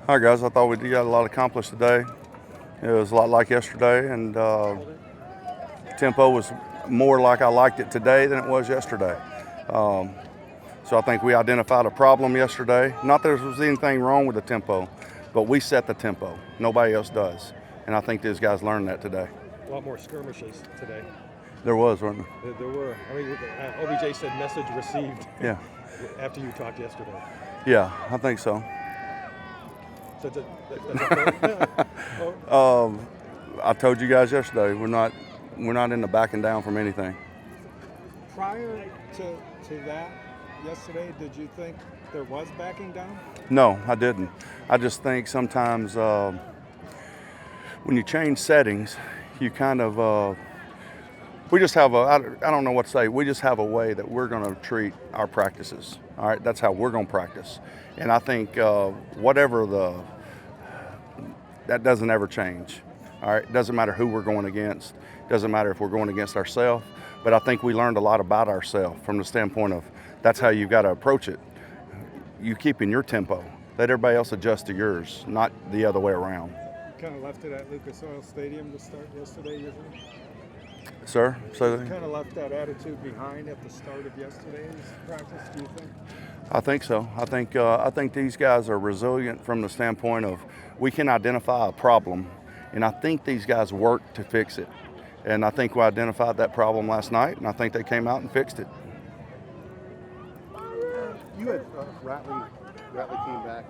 Hi guys, I thought we got a lot accomplished today. It was a lot like yesterday, and tempo was more like I liked it today than it was yesterday. Um, so I think we identified a problem yesterday. Not that there was anything wrong with the tempo, but we set the tempo. Nobody else does, and I think these guys learned that today. A lot more skirmishes today. There was, wasn't There were. I mean, OBJ said message received. there? After you talked yesterday. Yeah, I think so. So that's a I told you guys yesterday, we're not into backing down from anything. Prior to that yesterday, did you think there was backing down? No, I didn't. I just think sometimes when you change settings, you kind of we just have I don't know what to say. We just have a way that we're going to treat our practices. All right, that's how we're going to practice. And I think that doesn't ever change. All right, it doesn't matter who we're going against. It doesn't matter if we're going against ourselves. But I think we learned a lot about ourselves from the standpoint of that's how you've got to approach it. You keep in your tempo. Let everybody else adjust to yours, not the other way around. You kind of left it at Lucas Oil Stadium to start yesterday, you think? Sir? So You kind of left that attitude behind at the start of yesterday's practice, do you think? I think so. I think these guys are resilient from the standpoint of we can identify a problem, and I think these guys work to fix it. And I think we identified that problem last night, and I think they came out and fixed it. You had Ratley came back.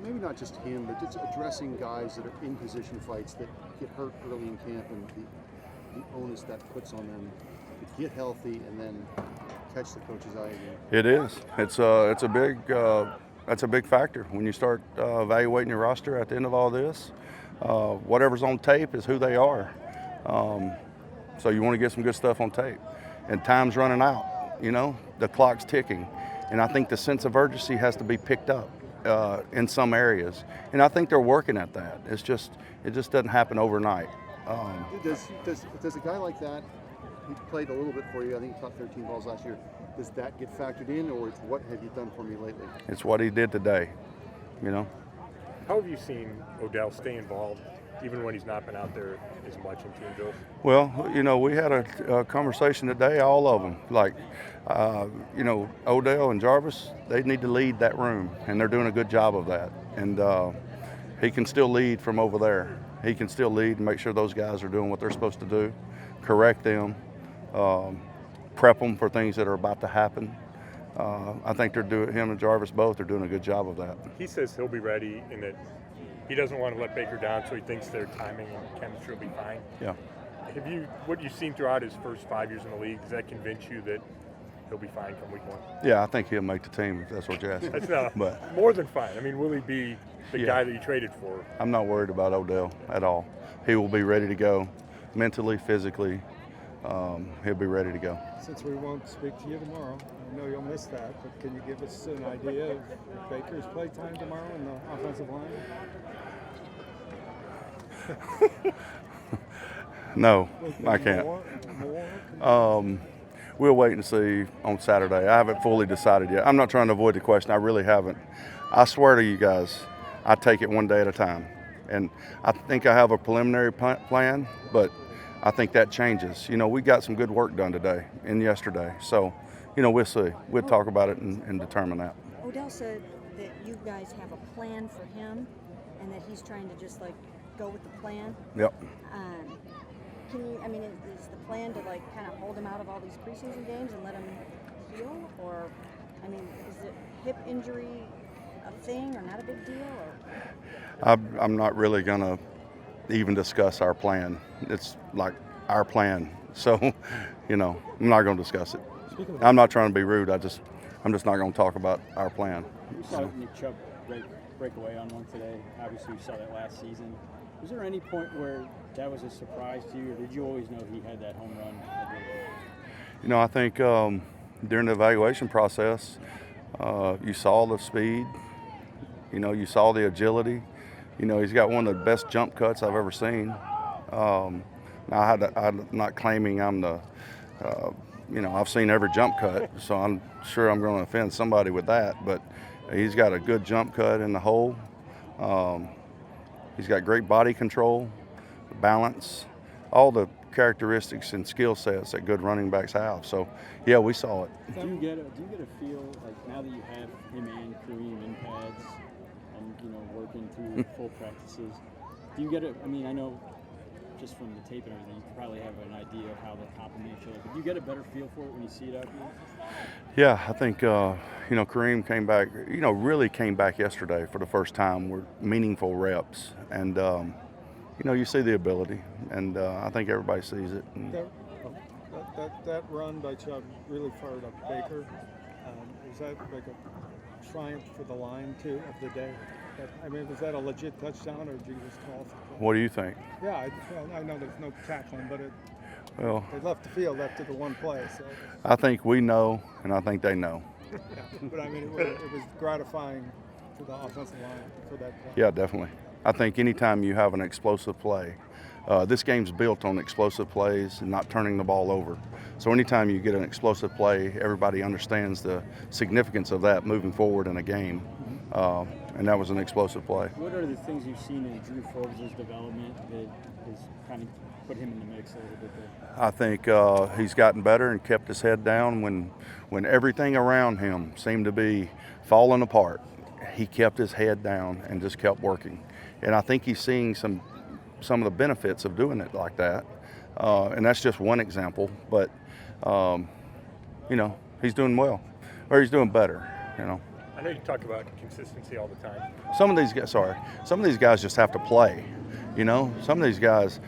Maybe not just him, but just addressing guys that are in position fights that get hurt early in camp and the onus that puts on them to get healthy and then catch the coach's eye again. It is. It's a big that's a big factor when you start evaluating your roster at the end of all this. Whatever's on tape is who they are. So you want to get some good stuff on tape. And time's running out. You know, the clock's ticking, and I think the sense of urgency has to be picked up in some areas. And I think they're working at that. It just doesn't happen overnight. Does a guy like that, he played a little bit for you, I think he caught 13 balls last year, does that get factored in, or it's what have you done for me lately? It's what he did today, you know. How have you seen Odell stay involved, even when he's not been out there as much in team drills? Well, you know, we had a conversation today, all of them. Like, you know, Odell and Jarvis, they need to lead that room, and they're doing a good job of that. And he can still lead from over there. He can still lead and make sure those guys are doing what they're supposed to do, correct them, prep them for things that are about to happen. I think him and Jarvis both are doing a good job of that. He says he'll be ready and that he doesn't want to let Baker down, so he thinks their timing and chemistry will be fine. Yeah. What you've seen throughout his first 5 years in the league, does that convince you that he'll be fine come week one? Yeah, I think he'll make the team if that's what you're asking. That's not But more than fine. I mean, will he be the guy that you traded for? I'm not worried about Odell at all. He will be ready to go, mentally, physically. He'll be ready to go. Since we won't speak to you tomorrow, I know you'll miss that, but can you give us an idea of Baker's play time tomorrow in the offensive line? No, I can't. More? We'll wait and see on Saturday. I haven't fully decided yet. I'm not trying to avoid the question. I really haven't. I swear to you guys, I take it one day at a time. And I think I have a preliminary plan, but I think that changes. You know, we got some good work done today and yesterday. So, you know, we'll see. We'll talk about it and determine that. Odell said that you guys have a plan for him and that he's trying to just like go with the plan. Yep. Is the plan to like kind of hold him out of all these preseason games and let him heal? Or, is it hip injury a thing or not a big deal? Or? I'm not really going to even discuss our plan. It's like our plan. So, you know, I'm not going to discuss it. I'm not trying to be rude. I'm just not going to talk about our plan. We saw Nick Chubb break away on one today. Obviously, we saw that last season. Was there any point where that was a surprise to you, or did you always know he had that home run ability? You know, I think during the evaluation process, you saw the speed. You know, you saw the agility. You know, he's got one of the best jump cuts I've ever seen. Now, I'm not claiming I'm the, you know, I've seen every jump cut, so I'm sure I'm going to offend somebody with that. But he's got a good jump cut in the hole. He's got great body control, balance, all the characteristics and skill sets that good running backs have. So, yeah, we saw it. Do you get a feel like now that you have him and Kareem in pads and working through full practices? Do you get I mean, I know just from the tape and everything, you probably have an idea of how they complement each other. But do you get a better feel for it when you see it out here? Yeah, I think Kareem came back. Really came back yesterday for the first time with meaningful reps, and you see the ability, and I think everybody sees it. And That run by Chubb really fired up Baker. Was that like a triumph for the line too of the day? I mean, was that a legit touchdown, or did you just call something? What do you think? Yeah, I know there's no tackling, but they left the field after the one play. So I think we know, and I think they know. yeah, but I mean, it was gratifying to the offensive line for that play. Yeah, definitely. I think anytime you have an explosive play, this game's built on explosive plays and not turning the ball over. So anytime you get an explosive play, everybody understands the significance of that moving forward in a game. And that was an explosive play. What are the things you've seen in Drew Forbes' development that has kind of put him in the mix a little bit there? I think he's gotten better and kept his head down when everything around him seemed to be falling apart. He kept his head down and just kept working. And I think he's seeing some of the benefits of doing it like that. And that's just one example. But, he's doing well, or he's doing better, I know you talk about consistency all the time. Some of these guys just have to play, Some of these guys,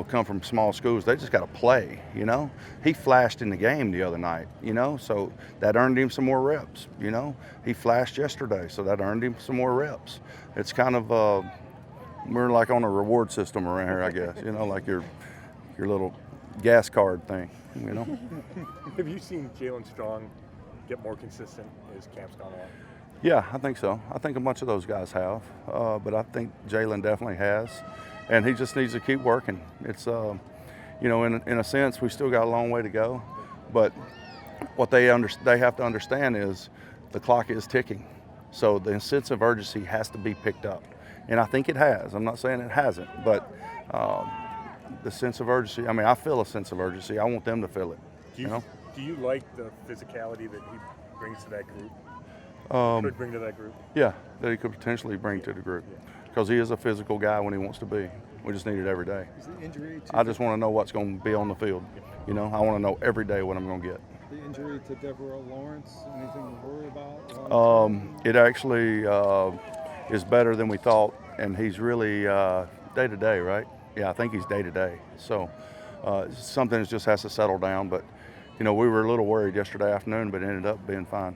come from small schools. They just got to play, He flashed in the game the other night, so that earned him some more reps, He flashed yesterday, so that earned him some more reps. It's kind of, we're like on a reward system around here, I guess, like your little gas card thing, Have you seen Jalen Strong get more consistent as camp's gone on? Yeah, I think so. I think a bunch of those guys have, but I think Jalen definitely has, and he just needs to keep working. It's, in a sense, we still got a long way to go, but what they have to understand is the clock is ticking, so the sense of urgency has to be picked up, and I think it has. I'm not saying it hasn't, but the sense of urgency. I mean, I feel a sense of urgency. I want them to feel it. Do you like the physicality that he brings to that group? Could bring to that group? Yeah, that he could potentially bring to the group, because he is a physical guy when he wants to be. We just need it every day. Is the injury I just want to know what's going to be on the field. I want to know every day what I'm going to get. the injury to Devereaux Lawrence, anything to worry about? It actually is better than we thought, and he's really day-to-day, right? Yeah, I think he's day-to-day. So something just has to settle down, but we were a little worried yesterday afternoon, but it ended up being fine.